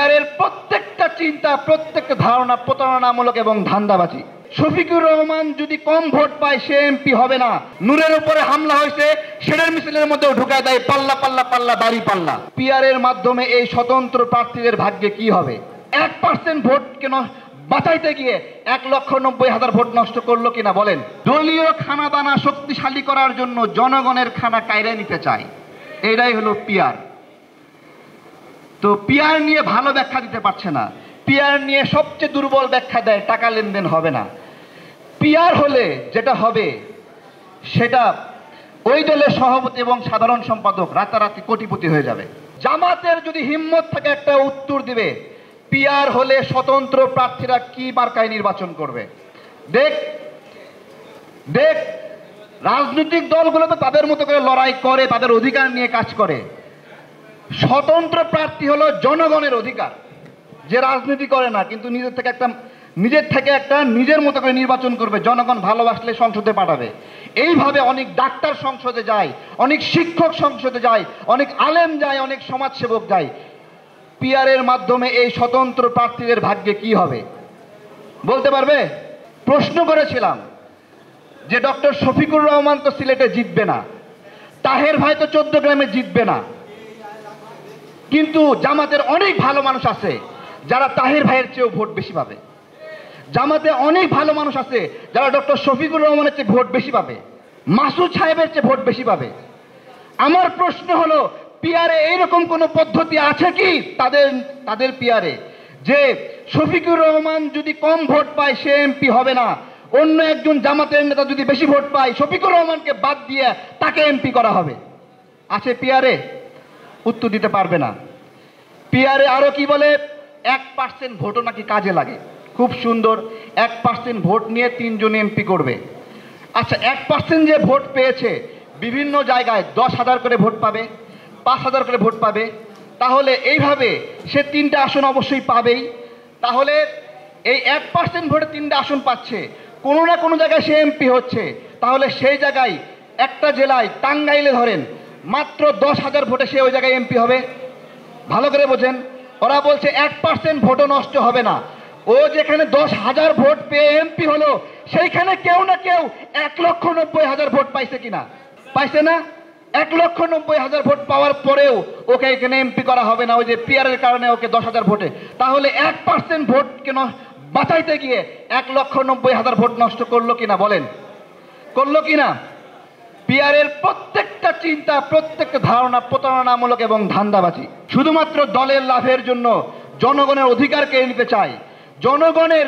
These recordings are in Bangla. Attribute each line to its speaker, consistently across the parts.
Speaker 1: পিয়ারের প্রত্যেকটা চিন্তা, প্রত্যেকটা ধারণা প্রতারণামূলক এবং ধান্দাবাজি। শফিকুর রহমান যদি কম ভোট পায় সে এমপি হবে না। নূরের উপরে হামলা হয়েছে, সেটার মিছিলের মধ্যেও ঢুকায় দেয় পাল্লা পাল্লা পাল্লা দাড়ি পাল্লা। পিয়ারের মাধ্যমে এই স্বতন্ত্র প্রার্থীদের ভাগ্যে কি হবে? 1% ভোট কেন বাঁচাইতে গিয়ে 1,90,000 ভোট নষ্ট করলো কিনা বলেন। দলীয় খানাদানা শক্তিশালী করার জন্য জনগণের খানা কায়রা নিতে চায়, এটাই হলো পিয়ার। তো পিয়ার নিয়ে ভালো ব্যাখ্যা দিতে পারছে না। পিয়ার নিয়ে সবচেয়ে দুর্বল ব্যাখ্যা দেয় টাকা লেনদেন হবে না। পিয়ার হলে যেটা হবে সেটা ওই দলের সভাপতি এবং সাধারণ সম্পাদক রাতারাতি কোটিপতি হয়ে যাবে। জামাতের যদি হিম্মত থাকে একটা উত্তর দিবে, পিয়ার হলে স্বতন্ত্র প্রার্থীরা কি মার্কায় নির্বাচন করবে। দেখ রাজনৈতিক দলগুলো তো তাদের মতো করে লড়াই করে, তাদের অধিকার নিয়ে কাজ করে। স্বতন্ত্র প্রার্থী হলো জনগণের অধিকার, যে রাজনীতি করে না কিন্তু নিজের থেকে একটা নিজের মতো করে নির্বাচন করবে। জনগণ ভালোবাসলে সংসদে পাঠাবে। এইভাবে অনেক ডাক্তার সংসদে যায়, অনেক শিক্ষক সংসদে যায়, অনেক আলেম যায়, অনেক সমাজসেবক যায়। পিয়ারের মাধ্যমে এই স্বতন্ত্র প্রার্থীদের ভাগ্যে কি হবে বলতে পারবে? প্রশ্ন করেছিলাম যে ডক্টর শফিকুর রহমান তো সিলেটে জিতবে না, তাহের ভাই তো 14 গ্রামে জিতবে না, কিন্তু জামাতের অনেক ভালো মানুষ আছে যারা তাহের ভাইয়ের চেয়েও ভোট বেশি পাবে। জামাতে অনেক ভালো মানুষ আছে যারা ডক্টর শফিকুর রহমানের চেয়ে ভোট বেশি পাবে, মাসুদ সাহেবের চেয়ে ভোট বেশি পাবে। আমার প্রশ্ন হলো, পিয়ারে এইরকম কোনো পদ্ধতি আছে কি তাদের পিয়ারে যে শফিকুর রহমান যদি কম ভোট পায় সে এমপি হবে না, অন্য একজন জামাতের নেতা যদি বেশি ভোট পায় শফিকুর রহমানকে বাদ দিয়ে তাকে এমপি করা হবে? আছে পিয়ারে? উত্তর দিতে পারবে না। পিয়ারে আরো কি বলে, 1% ভোটও নাকি কাজে লাগে। খুব সুন্দর, 1% ভোট নিয়ে 3 জন এমপি করবে। আচ্ছা, 1% যে ভোট পেয়েছে বিভিন্ন জায়গায় 10,000 করে ভোট পাবে, 5,000 করে ভোট পাবে, তাহলে এইভাবে সে 3টা আসন অবশ্যই পাবেই। তাহলে এই 1% ভোটে 3টা আসন পাচ্ছে, কোনো না কোনো জায়গায় সে এমপি হচ্ছে। তাহলে সেই জায়গায় একটা জেলায় টাঙ্গাইলে ধরেন মাত্র 10,000 ভোটে সে ওই জায়গায় এমপি হবে। ভালো করে বোঝেন, ওরা বলছে 1% ভোটও নষ্ট হবে না। ও যেখানে 10,000 ভোট পেয়ে এমপি হলো, সেইখানে কেউ না কেউ 1,90,000 ভোট পাইছে কিনা? পাইছে না? 1,90,000 ভোট পাওয়ার পরেও ওকে এখানে এমপি করা হবে না, ওই যে পিয়ারের কারণে ওকে 10,000 ভোটে। তাহলে 1% ভোট কেন বাঁচাইতে গিয়ে 1,90,000 ভোট নষ্ট করলো কিনা বলেন, করলো কিনা? পিয়ারের প্রত্যেকটা চিন্তা, প্রত্যেকটা ধারণা প্রতারণামূলক এবং ধান্দাবাজি। শুধুমাত্র দলের লাভের জন্য জনগণের অধিকার কেড়ে নিতে চায়। জনগণের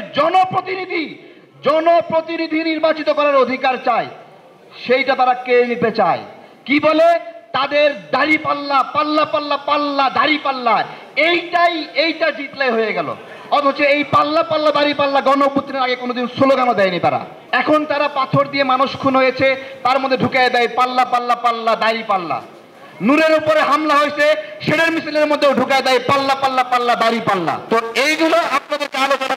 Speaker 1: জনপ্রতিনিধি নির্বাচিত করার অধিকার চায়, সেইটা তারা কেড়ে নিতে চায়। কি বলে? তাদের দাড়ি পাল্লা পাল্লা পাল্লা পাল্লা দাড়ি পাল্লা, এইটা জিতলে হয়ে গেল। অথচ এই পাল্লা পাল্লা দাড়ি পাল্লা গণ অভ্যুত্থানের আগে কোনোদিন স্লোগানও দেয়নি তারা। এখন তারা পাথর দিয়ে মানুষ খুন হয়েছে, তার মধ্যে ঢুকিয়ে দেয় পাল্লা পাল্লা পাল্লা দাড়ি পাল্লা। নূরের উপরে হামলা হয়েছে, সেটার মিছিলের মধ্যেও ঢুকায় দেয় পাল্লা পাল্লা পাল্লা দাড়ি পাল্লা। তো এইগুলো আপনাদেরকে আলোচনা